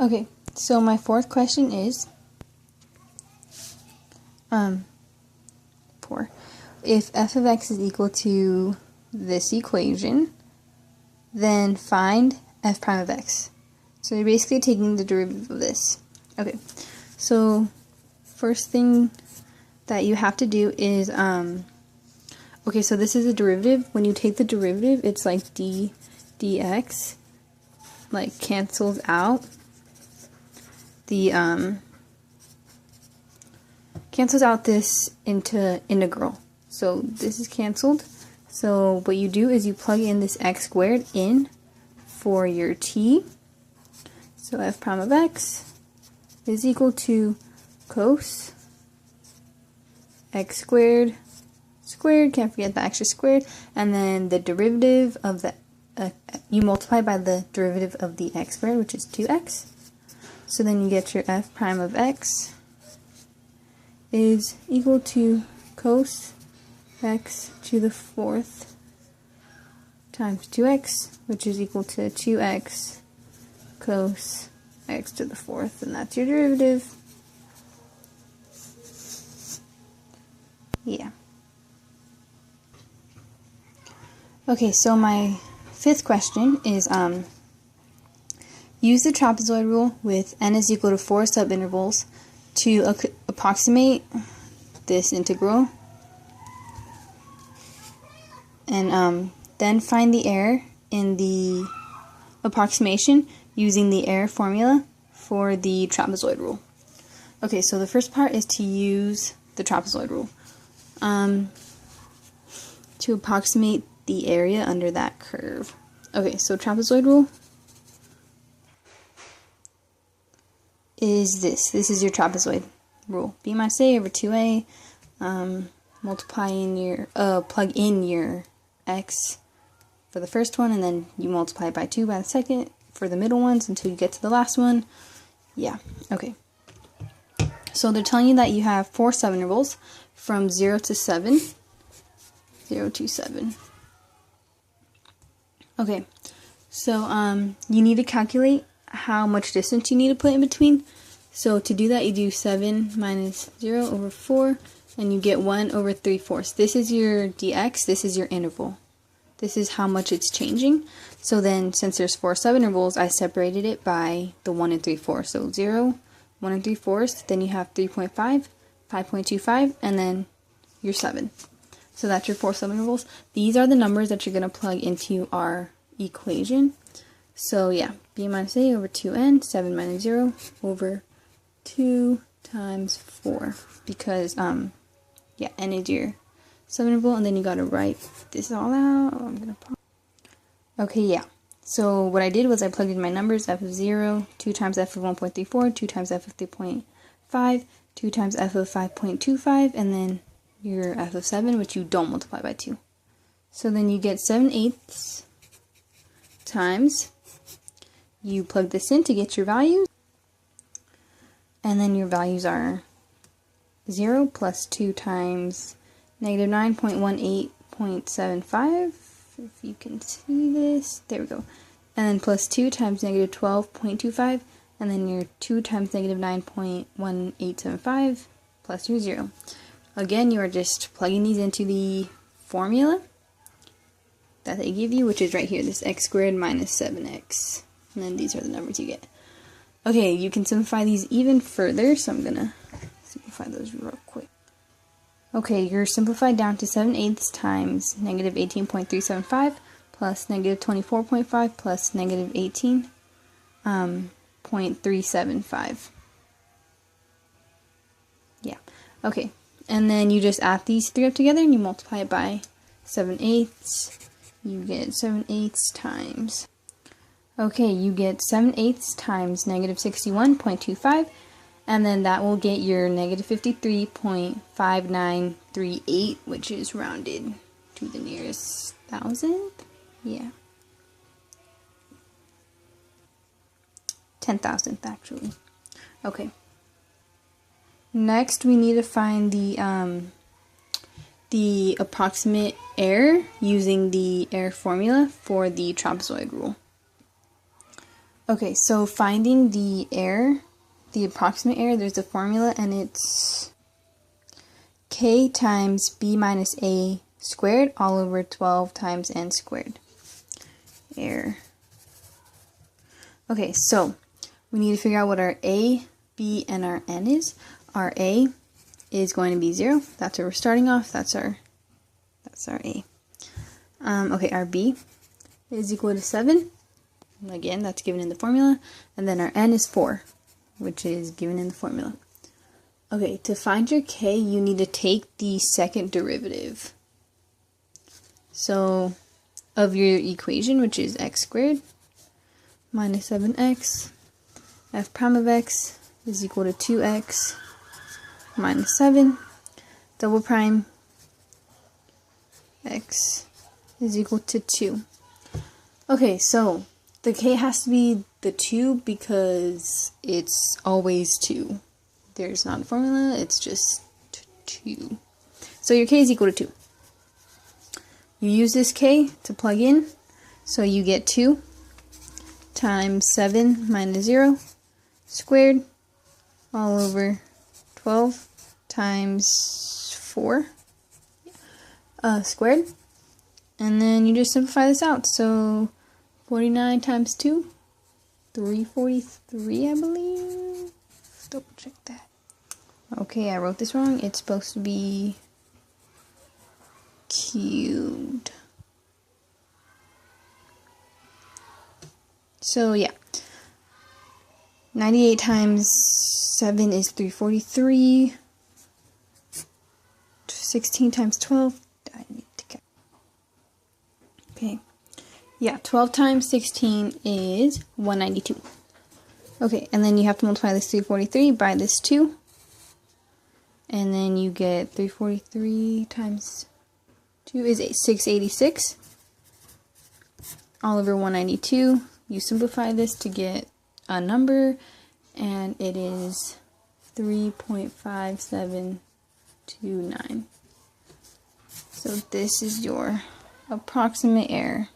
Okay, so my fourth question is, 4. If f of x is equal to this equation, then find f prime of x. So you're basically taking the derivative of this. Okay, so first thing that you have to do is, okay, so this is a derivative. When you take the derivative, it's like dx, like cancels out the, cancels out this into integral. So this is canceled. So what you do is you plug in this x squared in for your t. So f prime of x is equal to cos x squared, can't forget the extra squared, and then the derivative of the, you multiply by the derivative of the x squared, which is 2x. So then you get your f prime of x is equal to cos x to the 4th times 2x, which is equal to 2x cos x to the 4th, and that's your derivative. Yeah. Okay, so my fifth question is, use the trapezoid rule with n is equal to 4 subintervals to approximate this integral, and then find the error in the approximation using the error formula for the trapezoid rule. Okay, so the first part is to use the trapezoid rule to approximate the area under that curve. Okay, so trapezoid rule is this. This is your trapezoid rule. B minus A over 2A. Multiply in your, plug in your x for the first one, and then you multiply it by 2 by the second for the middle ones until you get to the last one. Yeah, okay. So they're telling you that you have 4 subintervals from 0 to 7. 0 to 7. Okay, so you need to calculate how much distance you need to put in between. So to do that, you do 7 minus 0 over 4, and you get 1 over 3/4. This is your dx, this is your interval. This is how much it's changing. So then, since there's 4 subintervals, I separated it by the 1 and 3/4. So 0, 1 and 3/4, then you have 3.5, 5.25, and then your 7. So that's your 4 subintervals. These are the numbers that you're going to plug into our equation. So yeah, b minus a over 2n, 7 minus 0 over 2 times 4. Because, yeah, n is your subinterval, and then you got to write this all out. I'm going to pause. Okay, yeah. So what I did was I plugged in my numbers, f of 0, 2 times f of 1.34, 2 times f of 3.5, 2 times f of 5.25, and then your f of 7, which you don't multiply by 2. So then you get 7/8 times, you plug this in to get your values, and then your values are 0 plus 2 times negative 9.18.75, if you can see this, there we go, and then plus 2 times negative 12.25, and then your 2 times negative 9.1875 plus your 0. Again, you are just plugging these into the formula that they give you, which is right here, this x squared minus 7x. And then these are the numbers you get. Okay, you can simplify these even further, so I'm going to simplify those real quick. Okay, you're simplified down to 7/8 times negative 18.375 plus negative 24.5 plus negative 18.375. Yeah, okay. And then you just add these 3 up together and you multiply it by 7/8. You get 7/8 times. Okay, you get 7/8 times negative 61.25, and then that will get your negative 53.5938, which is rounded to the nearest thousandth. Yeah. 10,000th actually. Okay. Next, we need to find the approximate error using the error formula for the trapezoid rule. Okay, so finding the error, the approximate error, there's a formula, and it's k times b minus a squared all over 12 times n squared. Error. Okay, so we need to figure out what our a, b, and our n is. Our a is going to be 0. That's where we're starting off. That's our a. Okay, our b is equal to 7. Again, that's given in the formula. And then our n is 4, which is given in the formula. Okay, to find your k, you need to take the second derivative. So, of your equation, which is x squared minus 7x, f prime of x is equal to 2x minus 7, double prime x is equal to 2. Okay, so the k has to be the 2 because it's always 2. There's not a formula, it's just 2. So your k is equal to 2. You use this k to plug in, so you get 2 times 7 minus 0 squared all over 12 times 4 squared. And then you just simplify this out. So 49 times 2, 343, I believe. Let's double check that. Okay, I wrote this wrong. It's supposed to be cubed. So yeah, 98 times 7 is 343. 16 times 12. I need to get. Okay. Yeah, 12 times 16 is 192. Okay, and then you have to multiply this 343 by this 2. And then you get 343 times 2 is 686. All over 192. You simplify this to get a number, and it is 3.5729. So this is your approximate error.